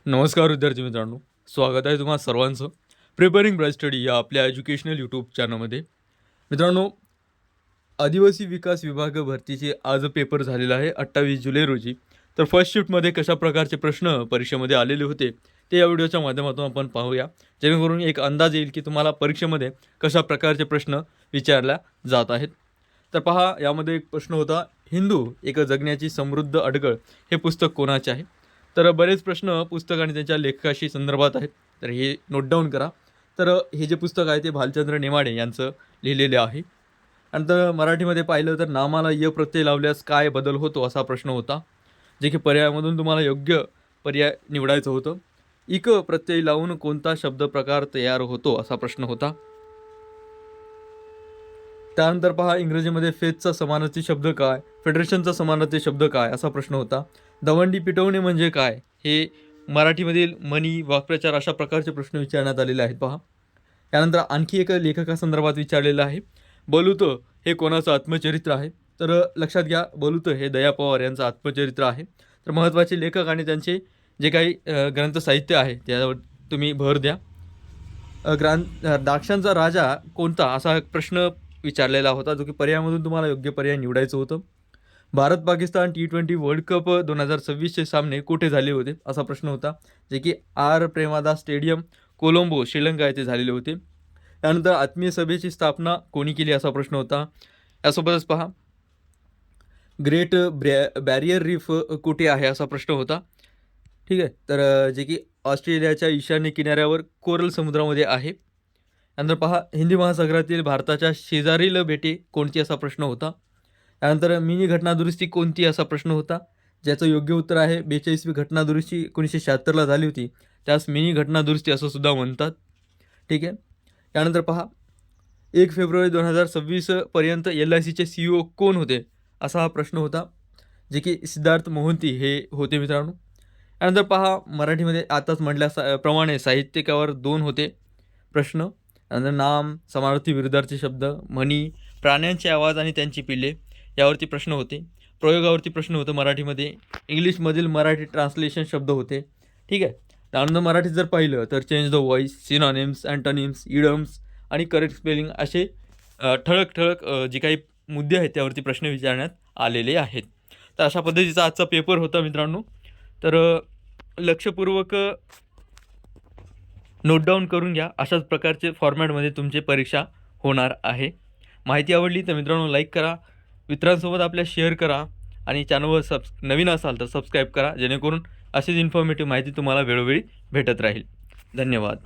नमस्कार विद्यार्थी मित्रांनो, स्वागत आहे तुम्हा सर्वांचं प्रिपेअरिंग ब्राईट स्टडी या आपल्या एज्युकेशनल यूट्यूब चॅनलमध्ये. मित्रांनो, आदिवासी विकास विभाग भरतीचे आज पेपर झालेला आहे 28 जुलै रोजी. तर फर्स्ट शिफ्टमध्ये कशा प्रकारचे प्रश्न परीक्षेमध्ये आलेले होते ते या व्हिडिओच्या माध्यमातून आपण पाहूया, जेणेकरून एक अंदाज येईल की तुम्हाला परीक्षेमध्ये कशा प्रकारचे प्रश्न विचारल्या जात आहेत. तर पहा, यामध्ये एक प्रश्न होता, हिंदू एक जगण्याची समृद्ध अडगळ हे पुस्तक कोणाचे आहे? तर बरेच प्रश्न पुस्तक आणि त्याच्या लेखकाशी संदर्भात आहेत, तर हे नोट डाऊन करा. तर हे जे पुस्तक आहे ते भालचंद्र नेमाडे यांचं लिहिलेले आहे. आणि तर मराठीमध्ये पाहिलं तर नामाला य प्रत्यय लावल्यास काय बदल होतो असा प्रश्न होता, जे की पर्यायामधून तुम्हाला योग्य पर्याय निवडायचं होतं. इक प्रत्यय लावून कोणता शब्द प्रकार तयार होतो असा प्रश्न होता. त्यानंतर पहा, इंग्रजीमध्ये फेजचा समानार्थी शब्द काय, फेडरेशनचा समानार्थी शब्द काय असा प्रश्न होता. दवंडी पिटवणे म्हणजे काय, हे मराठीमधील म्हणी, वाक्प्रचार अशा प्रकारचे प्रश्न विचारण्यात आलेले आहेत पहा. त्यानंतर आणखी एक लेखकासंदर्भात विचारलेलं आहे, बलुत हे कोणाचं आत्मचरित्र आहे? तर लक्षात घ्या, बलुत हे दया पवार यांचं आत्मचरित्र आहे. तर महत्त्वाचे लेखक आणि त्यांचे जे काही ग्रंथ साहित्य आहे त्यावर तुम्ही भर द्या. द्राक्षांचा राजा कोणता असा एक प्रश्न विचारलेला होता, जो की पर्यायामधून तुम्हाला योग्य पर्याय निवडायचं होतं. Bharat Pakistan T20 world cup 2026चे सामने कुठे झाले होते असा प्रश्न होता, जे की आर प्रेमादास स्टेडियम, कोलंबो, श्रीलंका येथे झालेले होते. त्यानंतर आत्मीय सभेची स्थापना कोणी केली असा प्रश्न होता. यासोबतच पहा, ग्रेट बॅरियर रीफ कुठे आहे असा प्रश्न होता. ठीक आहे, तर जे की ऑस्ट्रेलियाच्या ईशान्य किनाऱ्यावर कोरल समुद्रामध्ये आहे. त्यानंतर पहा, हिंदी महासागरातील भारताच्या शेजारील बेटे कोणती असा प्रश्न होता. त्यानंतर मिनी घटनादुरुस्ती कोणती असा प्रश्न होता, ज्याचं योग्य उत्तर आहे 42वी घटनादुरुस्ती 1976ला झाली होती, त्यास मिनी घटनादुरुस्ती असं सुद्धा म्हणतात. ठीक आहे. त्यानंतर पहा, 1 फेब्रुवारी 2026 पर्यंत LICचे CEO कोण होते असा हा प्रश्न होता, जे की सिद्धार्थ मोहंती हे होते मित्रांनो. त्यानंतर पहा, मराठीमध्ये आताच म्हटल्याप्रमाणे साहित्यिकावर 2 होते प्रश्न. त्यानंतर नाम, समानार्थी विरुद्धार्थी शब्द, म्हणी, प्राण्यांचे आवाज आणि त्यांची पिल्ले यावरती प्रश्न होते. प्रयोगावरती प्रश्न होतं मराठीमध्ये. इंग्लिशमधील मराठी ट्रान्सलेशन शब्द होते. ठीक आहे. त्यानंतर मराठीत जर पाहिलं तर change the voice, synonyms, antonyms, idioms आणि करेक्ट स्पेलिंग असे ठळक जे काही मुद्दे आहेत त्यावरती प्रश्न विचारण्यात आलेले आहेत. तर अशा पद्धतीचा आजचा पेपर होता मित्रांनो. तर लक्षपूर्वक नोट डाऊन करून घ्या. अशाच प्रकारचे फॉर्मॅटमध्ये तुमची परीक्षा होणार आहे. माहिती आवडली तर मित्रांनो लाईक करा, मित्रांसोबत आपल्या शेअर करा आणि चॅनलवर नवीन असाल तर सबस्क्राईब करा, जेणेकरून अशीच इन्फॉर्मेटिव्ह माहिती तुम्हाला वेळोवेळी भेटत राहील. धन्यवाद.